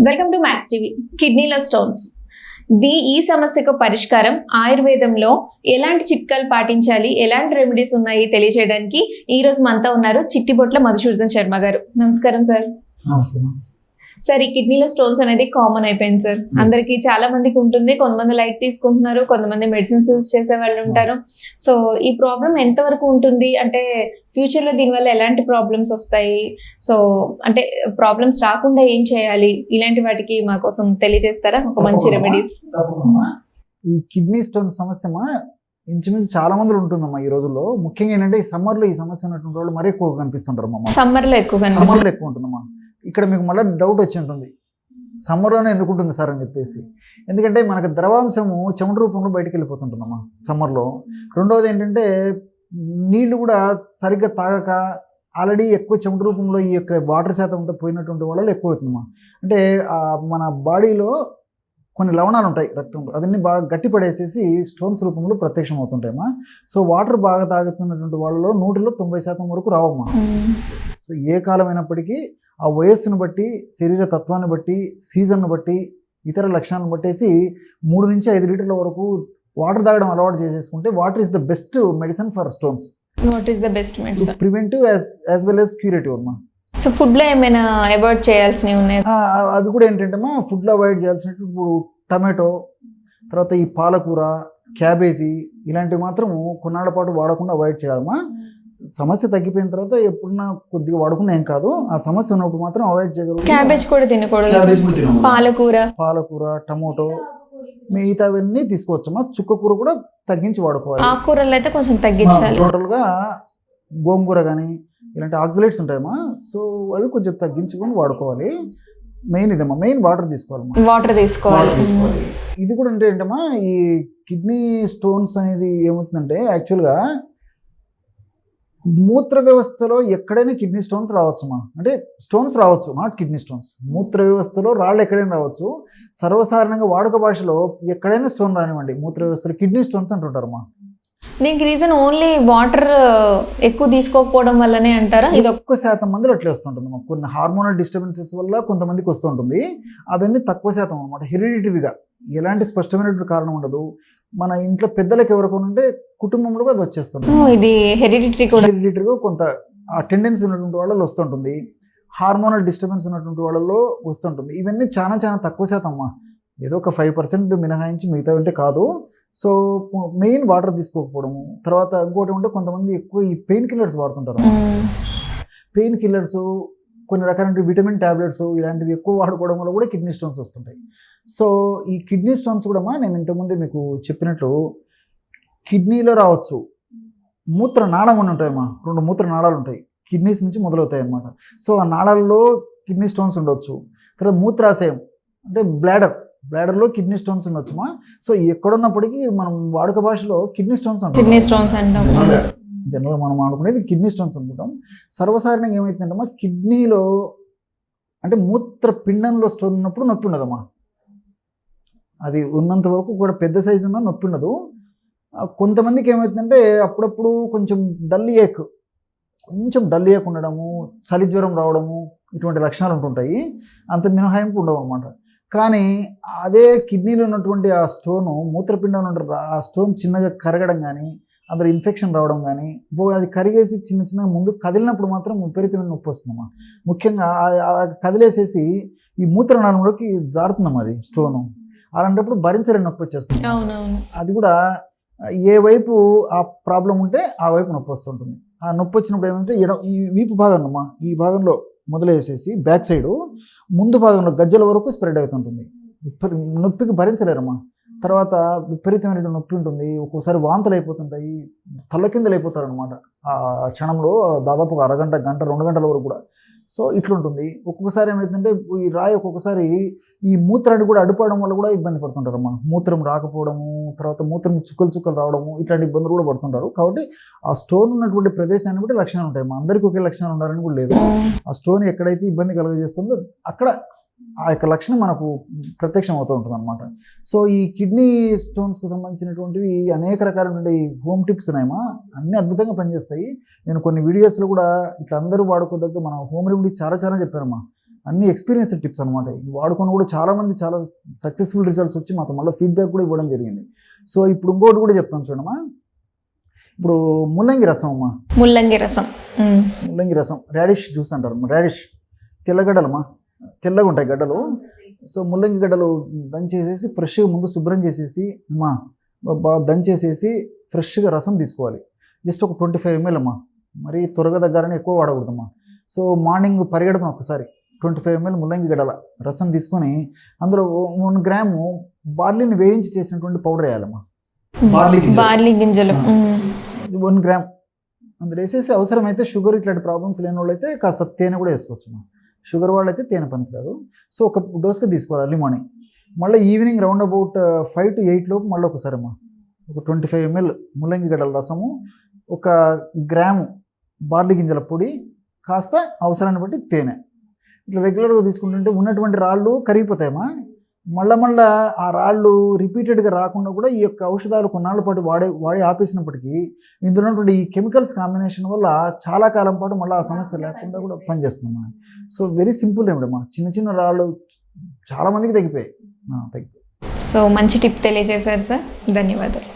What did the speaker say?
Welcome to max TV. కిడ్నీలో stones ఈ సమస్యకు పరిష్కారం ఆయుర్వేదంలో ఎలాంటి చిట్కాలు పాటించాలి, ఎలాంటి రెమెడీస్ ఉన్నాయి తెలియజేయడానికి ఈ రోజు మనతో ఉన్నారు చిట్టిబొట్ల మధుసూదన్ శర్మ గారు. నమస్కారం సార్. సార్, ఈ కిడ్నీలో స్టోన్స్ అనేది కామన్ అయిపోయింది సార్. అందరికి చాలా మందికి ఉంటుంది. కొంతమంది లైట్ తీసుకుంటున్నారు, కొంతమంది మెడిసిన్స్ యూజ్ చేసే వాళ్ళు ఉంటారు. సో ఈ ప్రాబ్లం ఎంతవరకు ఉంటుంది అంటే ఫ్యూచర్ లో దీనివల్ల ఎలాంటి ప్రాబ్లమ్స్ వస్తాయి, సో అంటే ప్రాబ్లమ్స్ రాకుండా ఏం చేయాలి, ఇలాంటి వాటికి మా కోసం తెలియజేస్తారా ఒక మంచి రెమెడీస్? ఈ కిడ్నీ స్టోన్ సమస్య ఇంచుమించు చాలా మంది ఉంటుందమ్మా ఈ రోజుల్లో. ముఖ్యంగా ఏంటంటే ఈ సమ్మర్ లో ఈ సమస్య ఉన్నటువంటి వాళ్ళు మరీ ఎక్కువ కనిపిస్తుంటారు అమ్మా. సమ్మర్ లో ఎక్కువ ఉంటుందమ్మా. ఇక్కడ మీకు మళ్ళీ డౌట్ వచ్చి ఉంటుంది, సమ్మర్లోనే ఎందుకు ఉంటుంది సార్ అని చెప్పేసి. ఎందుకంటే మనకు ద్రవాంశము చెమట రూపంలో బయటకు వెళ్ళిపోతుంటుందమ్మా సమ్మర్లో. రెండవది ఏంటంటే నీళ్లు కూడా సరిగ్గా తాగక ఆల్రెడీ ఎక్కువ చెమట రూపంలో ఈ యొక్క వాటర్ శాతం అంతా పోయినటువంటి వాళ్ళలో ఎక్కువ అవుతుందమ్మా. అంటే మన బాడీలో కొన్ని లవణాలు ఉంటాయి రక్తంలో, అవన్నీ బాగా గట్టిపడేసేసి స్టోన్స్ రూపంలో ప్రత్యక్షం అవుతుంటాయమ్మా. సో వాటర్ బాగా తాగుతున్నటువంటి వాళ్ళలో 100% వరకు రావమ్మా. సో ఏ కాలమైనప్పటికీ ఆ వయస్సును బట్టి, శరీర తత్వాన్ని బట్టి, సీజన్ను బట్టి, ఇతర లక్షణాలను బట్టేసి 3 నుంచి 5 లీటర్ల వరకు వాటర్ తాగడం అలవాటు చేసేసుకుంటే water is the best medicine for stones. What is the best medicine? Preventive as well as curative అమ్మా. సో ఫుడ్లో ఏమైనా అవాయిడ్ చేయాల్సినవి ఉన్నాయి? అది కూడా ఏంటంటే ఫుడ్లో అవాయిడ్ చేయాల్సినట్టు ఇప్పుడు టమాటో, తర్వాత ఈ పాలకూర, క్యాబేజీ ఇలాంటివి మాత్రం కొన్నాళ్ళ పాటు వాడకుండా అవాయిడ్ చేయాలమ్మా. సమస్య తగ్గిపోయిన తర్వాత ఎప్పుడన్నా కొద్దిగా వాడుకున్నా ఏం కాదు, ఆ సమస్య ఉన్నప్పుడు మాత్రం అవాయిడ్ చేయగలరు. క్యాబేజ్ కూడా తినకూడదు, పాలకూర, టమోటో మిగతావన్నీ తీసుకోవచ్చమ్మా. చుక్కకూర కూడా తగ్గించి వాడుకోవాలి. ఆకుకూరలు అయితే కొంచెం తగ్గించాలి. టోటల్గా గోంగూర కానీ ఇలాంటి ఆక్సిలేట్స్ ఉంటాయమ్మా, సో అవి కొంచెం తగ్గించుకొని వాడుకోవాలి. మెయిన్ ఇదమ్మా, మెయిన్ వాటర్ తీసుకోవాలి. వాటర్ తీసుకోవాలి. ఇది కూడా అంటే ఏంటమ్మా, ఈ కిడ్నీ స్టోన్స్ అనేది ఏమవుతుందంటే యాక్చువల్గా మూత్ర వ్యవస్థలో ఎక్కడైనా కిడ్నీ స్టోన్స్ రావచ్చుమా. అంటే స్టోన్స్ రావచ్చు, నాట్ కిడ్నీ స్టోన్స్. మూత్ర వ్యవస్థలో రాళ్ళు ఎక్కడైనా రావచ్చు. సర్వసాధారణంగా వాడుక భాషలో ఎక్కడైనా స్టోన్ రానివ్వండి, మూత్ర వ్యవస్థలో కిడ్నీ స్టోన్స్ అంటుంటారమ్మా. దీనికి రీజన్ ఓన్లీ వాటర్ ఎక్కువ తీసుకోకపోవడం వల్లనే అంటారా? ఇది 1% మందిలో అట్లా వస్తుంటుంది. కొన్ని హార్మోనల్ డిస్టర్బెన్సెస్ వల్ల కొంతమందికి వస్తుంటుంది. అవన్నీ తక్కువ శాతం అనమాట. హెరిడిటరీగా ఎలాంటి స్పష్టమైనటువంటి కారణం ఉండదు. మన ఇంట్లో పెద్దలకు ఎవరికొనుంటే కుటుంబంలో అది వచ్చేస్తుంది. ఇది హెరిడిటరీగా కొంత ఆ టెండెన్సీ ఉన్నటువంటి వాళ్ళలో వస్తుంటుంది. హార్మోనల్ డిస్టర్బెన్స్ ఉన్నటువంటి వాళ్ళలో వస్తుంటుంది. ఇవన్నీ చాలా చాలా తక్కువ శాతం అమ్మా. ఏదో ఒక 5% మినహాయించి మిగతా అంటే కాదు. సో మెయిన్ వాటర్ తీసుకోకపోవడము. తర్వాత ఇంకోటి ఉంటే కొంతమంది ఎక్కువ ఈ పెయిన్ కిల్లర్స్ వాడుతుంటారు. పెయిన్ కిల్లర్స్, కొన్ని రకాల విటమిన్ టాబ్లెట్స్ ఇలాంటివి ఎక్కువ వాడుకోవడం వల్ల కూడా కిడ్నీ స్టోన్స్ వస్తుంటాయి. సో ఈ కిడ్నీ స్టోన్స్ కూడా నేను ఇంతకుముందే మీకు చెప్పినట్లు కిడ్నీలో రావచ్చు. మూత్ర నాళం అని ఉంటాయమ్మా, 2 మూత్ర నాళాలు ఉంటాయి, కిడ్నీస్ నుంచి మొదలవుతాయి అన్నమాట. సో ఆ నాళాలలో కిడ్నీ స్టోన్స్ ఉండొచ్చు. తర్వాత మూత్రాశయం అంటే బ్లాడర్లో కిడ్నీ స్టోన్స్ ఉండొచ్చుమా. సో ఎక్కడున్నప్పటికీ మనం వాడుక భాషలో కిడ్నీ స్టోన్స్ అంటాం. జనరల్గా మనం ఆడుకునేది కిడ్నీ స్టోన్స్ అనుకుంటాం. సర్వసాధారణంగా ఏమవుతుందంటమ్మా, కిడ్నీలో అంటే మూత్రపిండంలో స్టోన్ ఉన్నప్పుడు నొప్పి ఉండదమ్మా. అది ఉన్నంత వరకు కూడా పెద్ద సైజు ఉన్న నొప్పి ఉండదు. కొంతమందికి ఏమవుతుందంటే అప్పుడప్పుడు కొంచెం డల్ ఏక్ ఉండడము, చలి జ్వరం రావడము, ఇటువంటి లక్షణాలు ఉంటుంటాయి. అంత మినహాయింపు ఉండవు అనమాట. కానీ అదే కిడ్నీలో ఉన్నటువంటి ఆ స్టోను, మూత్రపిండంలో ఉన్న ఆ స్టోన్ చిన్నగా కరగడం కానీ, అందులో ఇన్ఫెక్షన్ రావడం కానీ, అది కరిగేసి చిన్నగా ముందు కదిలినప్పుడు మాత్రం విపరీతమైన నొప్పి వస్తుందమ్మా. ముఖ్యంగా కదిలేసేసి ఈ మూత్రనాళంలోకి జారుతుందమ్మా అది స్టోను. అలాంటప్పుడు భరించలేని నొప్పి వచ్చేస్తుంది. అది కూడా ఏ వైపు ఆ ప్రాబ్లం ఉంటే ఆ వైపు నొప్పి వస్తుంటుంది. ఆ నొప్పి వచ్చినప్పుడు ఏమంటే ఈ వీపు భాగం అమ్మా, ఈ భాగంలో మొదలేసేసి బ్యాక్ సైడు ముందు భాగంలో గజ్జల వరకు స్ప్రెడ్ అవుతుంటుంది. నొప్పికి భరించలేరమ్మా. తర్వాత విపరీతమైన నొప్పి ఉంటుంది. ఒక్కోసారి వాంతులు అయిపోతుంటాయి, తల్ల కిందలు అయిపోతారు అనమాట ఆ క్షణంలో. దాదాపు 1 గంట, 2 గంటల వరకు కూడా. సో ఇట్లుంటుంది. ఒక్కొక్కసారి ఏమవుతుందంటే ఈ రాయి ఒక్కొక్కసారి ఈ మూత్రాన్ని కూడా అడ్డుపడడం వల్ల కూడా ఇబ్బంది పడుతుంటారమ్మా. మూత్రం రాకపోవడము, తర్వాత మూత్రం చుక్కలు రావడము, ఇట్లాంటి ఇబ్బందులు కూడా పడుతుంటారు. కాబట్టి ఆ స్టోన్ ఉన్నటువంటి ప్రదేశాన్ని బట్టి లక్షణాలు ఉంటాయమ్మా. అందరికీ ఒకే లక్షణాలు ఉండాలని కూడా లేదు. ఆ స్టోన్ ఎక్కడైతే ఇబ్బంది కలుగజేస్తుందో అక్కడ ఆ యొక్క లక్షణం మనకు ప్రత్యక్షం అవుతూ ఉంటుంది అనమాట. సో ఈ కిడ్నీ స్టోన్స్కి సంబంధించినటువంటివి అనేక రకాలైన హోమ్ టిప్స్ ఉన్నాయమ్మా. అన్నీ అద్భుతంగా పనిచేస్తాయి. నేను కొన్ని వీడియోస్లో కూడా ఇట్లా అందరూ వాడుకోదగ్గ మన హోమ్ రెమెడీ చాలా చెప్పారమ్మా. అన్ని ఎక్స్పీరియన్స్డ్ టిప్స్ అనమాట. వాడుకొని కూడా చాలామంది చాలా సక్సెస్ఫుల్ రిజల్ట్స్ వచ్చి మాతో మళ్ళీ ఫీడ్బ్యాక్ కూడా ఇవ్వడం జరిగింది. సో ఇప్పుడు ఇంకోటి కూడా చెప్తాను చూడమ్మా. ఇప్పుడు ముల్లంగి రసం అమ్మా, ముల్లంగి రసం. ముల్లంగి రసం, రాడిష్ జ్యూస్ అంటారు. రాడిష్ తెల్లగడ్డలమ్మా, తెల్లగా ఉంటాయి గడ్డలు. సో ముల్లంగి గడ్డలు దంచేసేసి ఫ్రెష్గా ముందు శుభ్రం చేసేసి అమ్మా బాగా దంచేసేసి ఫ్రెష్గా రసం తీసుకోవాలి. జస్ట్ ఒక 25 ml అమ్మా, మరి త్వరగా దగ్గరనే ఎక్కువ వాడకూడదమ్మా. సో మార్నింగ్ పరిగెడపన ఒకసారి 25 ml ముల్లంగి గడ్డల రసం తీసుకొని అందులో 1 గ్రాము బార్లీని వేయించి చేసినటువంటి పౌడర్ వేయాలమ్మా. బార్లీ గింజలు 1 గ్రామ్ అందులో వేసేసి అవసరమైతే షుగర్ ఇట్లాంటి ప్రాబ్లమ్స్ లేని వాళ్ళు అయితే కాస్త తేనె కూడా వేసుకోవచ్చు అమ్మా. షుగర్ వాళ్ళు అయితే తేనె పనికిరాదు. సో ఒక డోస్గా తీసుకోవాలి ఎర్లీ మార్నింగ్. మళ్ళీ ఈవినింగ్ రౌండ్ అబౌట్ 5 to 8 లోపు మళ్ళీ ఒకసారి అమ్మా ఒక 25 ml ముల్లంగి గడ్డల రసము, 1 గ్రాము బార్లీ గింజల పొడి, కాస్త అవసరాన్ని బట్టి తేనె, ఇట్లా రెగ్యులర్గా తీసుకుంటుంటే ఉన్నటువంటి రాళ్ళు కరిగిపోతాయమ్మా. మళ్ళా ఆ రాళ్ళు రిపీటెడ్గా రాకుండా కూడా ఈ యొక్క ఔషధాలు కొన్నాళ్ళ పాటు వాడి ఆపేసినప్పటికీ ఇందులో ఉన్నటువంటి ఈ కెమికల్స్ కాంబినేషన్ వల్ల చాలా కాలం పాటు మళ్ళీ ఆ సమస్య లేకుండా కూడా పనిచేస్తుందమ్మా. సో వెరీ సింపుల్ ఏమిటమ్మా, చిన్న చిన్న రాళ్ళు చాలామందికి తగ్గిపోయాయి. సో మంచి టిప్ తెలియజేశారు సార్, ధన్యవాదాలు.